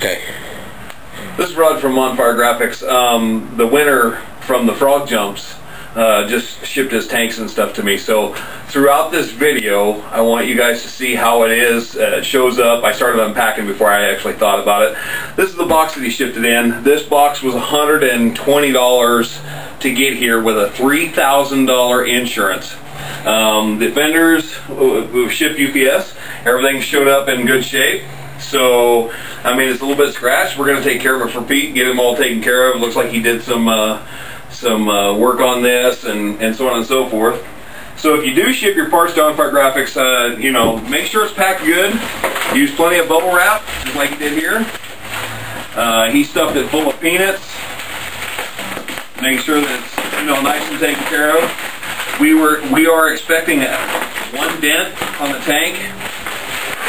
Okay. This is Rod from On Fire Graphics. The winner from the frog jumps just shipped his tanks and stuff to me. So throughout this video, I want you guys to see how it is. It shows up. I started unpacking before I actually thought about it. This is the box that he shipped it in. This box was $120 to get here with a $3,000 insurance. The fenders shipped UPS. Everything showed up in good shape. So, I mean, it's a little bit scratched. We're going to take care of it for Pete, get him all taken care of. It looks like he did some work on this and so on and so forth. So if you do ship your parts to On Fire Graphics, you know, make sure it's packed good. Use plenty of bubble wrap, just like he did here. He stuffed it full of peanuts. Make sure that it's, you know, nice and taken care of. We are expecting one dent on the tank,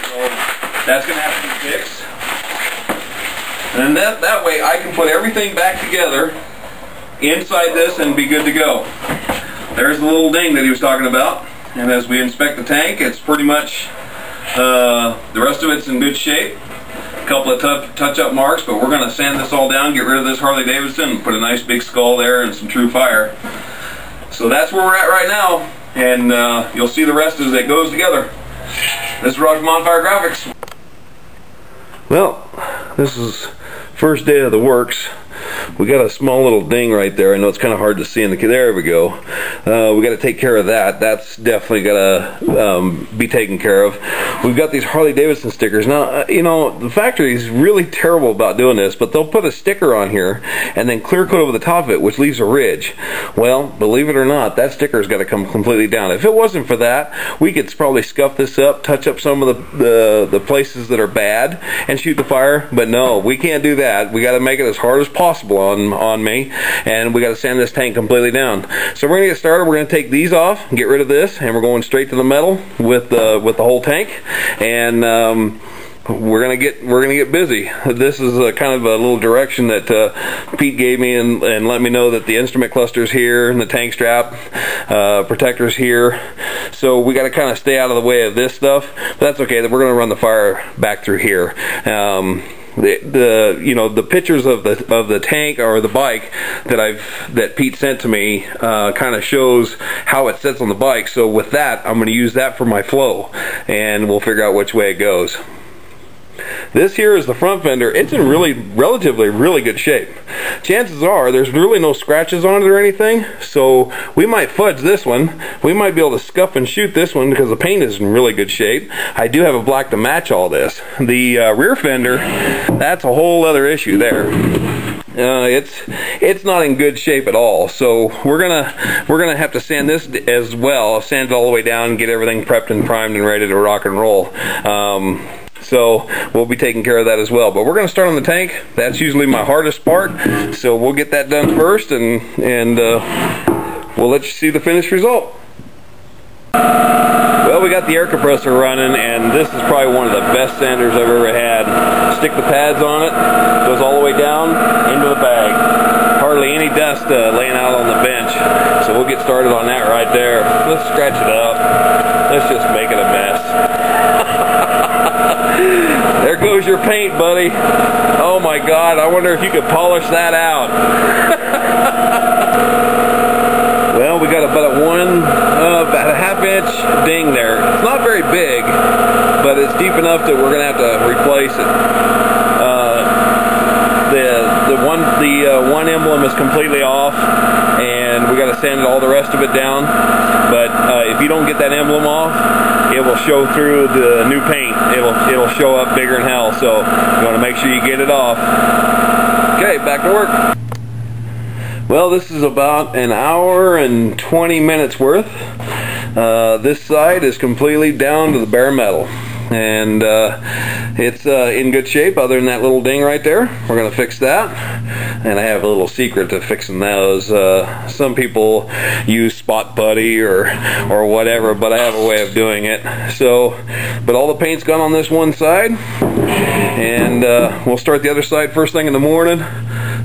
so that's going to have to be fixed. And that way I can put everything back together inside this and be good to go. There's the little ding that he was talking about. And as we inspect the tank, it's pretty much, the rest of it's in good shape. A couple of touch-up marks, but we're going to sand this all down, get rid of this Harley Davidson, and put a nice big skull there and some true fire. So that's where we're at right now, and you'll see the rest as it goes together. This is Rod from On Fire Graphics. Well, this is first day of the works. We got a small little ding right there. I know it's kind of hard to see in the, there we go. We got to take care of that. That's definitely got to be taken care of. We've got these Harley Davidson stickers. Now, you know, the factory is really terrible about doing this, but they'll put a sticker on here and then clear coat over the top of it, which leaves a ridge. Well, believe it or not, that sticker's got to come completely down. If it wasn't for that, we could probably scuff this up, touch up some of the places that are bad, and shoot the fire. But no, we can't do that. We got to make it as hard as possible on me, and we got to sand this tank completely down. So we're gonna get started. We're gonna take these off, get rid of this, and we're going straight to the metal with the whole tank, and we're gonna get busy. This is a kind of a little direction that Pete gave me and let me know that the instrument cluster's here and the tank strap protector's here. So we got to kind of stay out of the way of this stuff. But that's okay. We're gonna run the fire back through here. You know, the pictures of the tank or the bike that Pete sent to me kind of shows how it sits on the bike. So with that, I'm going to use that for my flow, and we'll figure out which way it goes. This here is the front fender. It's in relatively really good shape. Chances are there's really no scratches on it or anything, so we might fudge this one. We might be able to scuff and shoot this one because the paint is in really good shape. I do have a black to match all this. The rear fender, that's a whole other issue there. It's not in good shape at all, so we're gonna have to sand this as well. I'll sand it all the way down and get everything prepped and primed and ready to rock and roll. So we'll be taking care of that as well. But we're going to start on the tank. That's usually my hardest part. So we'll get that done first, and we'll let you see the finished result. Well, we got the air compressor running, and this is probably one of the best sanders I've ever had. Stick the pads on it, goes all the way down into the bag. Hardly any dust laying out on the bench. So we'll get started on that right there. Let's scratch it up. Let's just make it a mess. There goes your paint, buddy. Oh my God, I wonder if you could polish that out. Well, we got about a half-inch ding there. It's not very big, but it's deep enough that we're gonna have to replace it. The one emblem is completely off, and we got to sand all the rest of it down. But if you don't get that emblem off, it will show through the new paint. It'll show up bigger than hell. So you want to make sure you get it off. Okay, back to work. Well, this is about an hour and 20 minutes worth. This side is completely down to the bare metal, and it's in good shape other than that little ding right there. We're going to fix that. And I have a little secret to fixing those. Some people use spot putty or whatever, but I have a way of doing it. So, but all the paint's gone on this one side, and we'll start the other side first thing in the morning.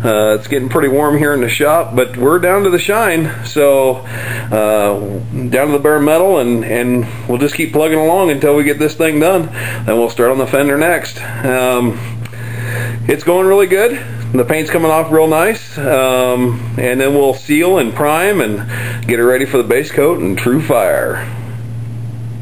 It's getting pretty warm here in the shop, but we're down to the shine, so down to the bare metal, and we'll just keep plugging along until we get this thing done. Then we'll start on the fender next. it's going really good. The paint's coming off real nice, and then we'll seal and prime and get it ready for the base coat and true fire.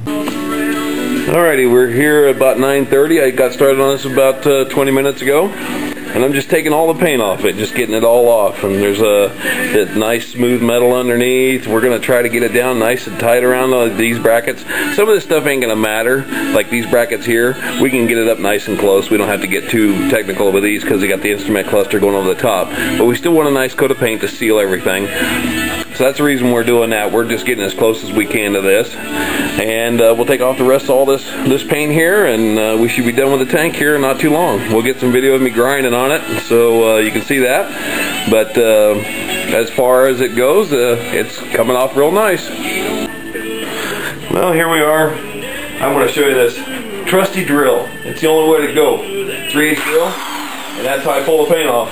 Alrighty, we're here at about 9:30. I got started on this about 20 minutes ago, and I'm just taking all the paint off it, just getting it all off. And there's that nice smooth metal underneath. We're gonna try to get it down nice and tight around these brackets. Some of this stuff ain't gonna matter, like these brackets here. We can get it up nice and close. We don't have to get too technical with these because they got the instrument cluster going over the top. But we still want a nice coat of paint to seal everything. So that's the reason we're doing that. We're just getting as close as we can to this. And we'll take off the rest of all this paint here, and we should be done with the tank here in not too long. We'll get some video of me grinding on it so you can see that. But as far as it goes, it's coming off real nice. Well, here we are. I'm going to show you this trusty drill. It's the only way to go. 3/8 drill, and that's how I pull the paint off.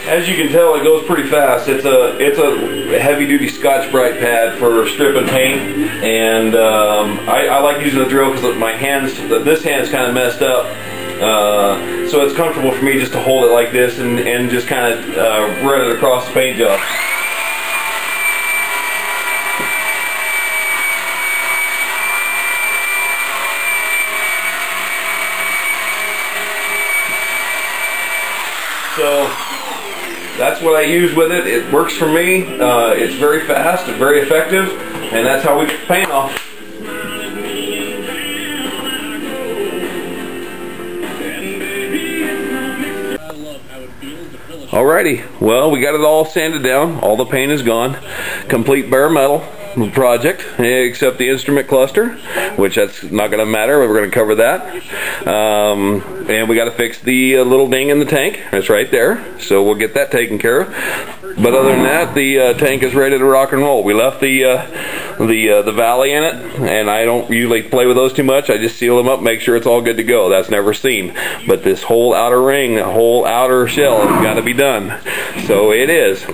As you can tell, it goes pretty fast. It's a heavy-duty Scotch-Brite pad for stripping paint, and I like using the drill because my hands, this hand's kind of messed up, so it's comfortable for me just to hold it like this and just kind of run it across the paint job. So that's what I use with it. It works for me. It's very fast and very effective, and that's how we get the paint off. Alrighty, well, we got it all sanded down. All the paint is gone. Complete bare metal project, except the instrument cluster, which that's not going to matter. We're going to cover that. And we got to fix the little ding in the tank. It's right there, so we'll get that taken care of. But other than that, the tank is ready to rock and roll. We left the valley in it, and I don't usually play with those too much. I just seal them up, make sure it's all good to go. That's never seen. But this whole outer ring, the whole outer shell has got to be done. So it is.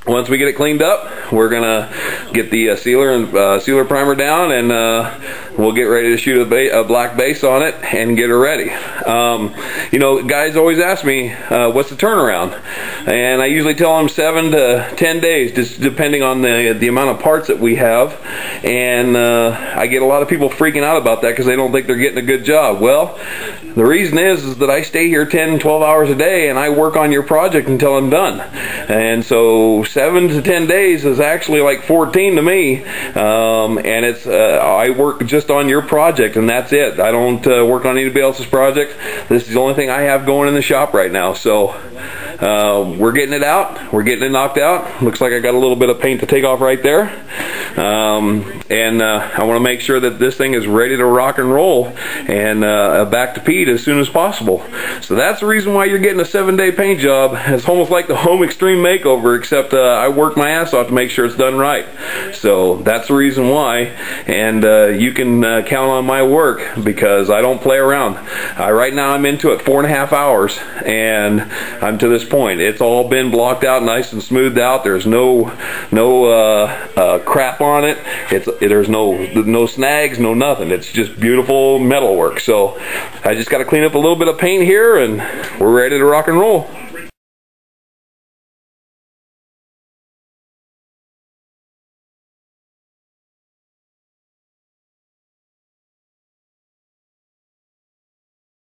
Once we get it cleaned up, we're gonna get the sealer and sealer primer down, and we'll get ready to shoot a black base on it and get her ready. You know, guys always ask me, what's the turnaround? And I usually tell them 7 to 10 days, just depending on the amount of parts that we have. And I get a lot of people freaking out about that because they don't think they're getting a good job. Well, the reason is that I stay here 10, 12 hours a day, and I work on your project until I'm done. And so 7 to 10 days is actually like 14 to me, and it's I work just on your project, and that's it. I don't work on anybody else's project. This is the only thing I have going in the shop right now. So we're getting it out, we're getting it knocked out. Looks like I got a little bit of paint to take off right there, and I want to make sure that this thing is ready to rock and roll and back to Pete as soon as possible. So that's the reason why you're getting a 7-day paint job. It's almost like the Home Extreme Makeover, except I work my ass off to make sure it's done right. So that's the reason why, and you can count on my work because I don't play around. Right now I'm into it 4.5 hours, and I'm to this point. It's all been blocked out nice and smoothed out. There's no crap on it. There's no snags, no nothing. It's just beautiful metal work. So I just got to clean up a little bit of paint here, and we're ready to rock and roll.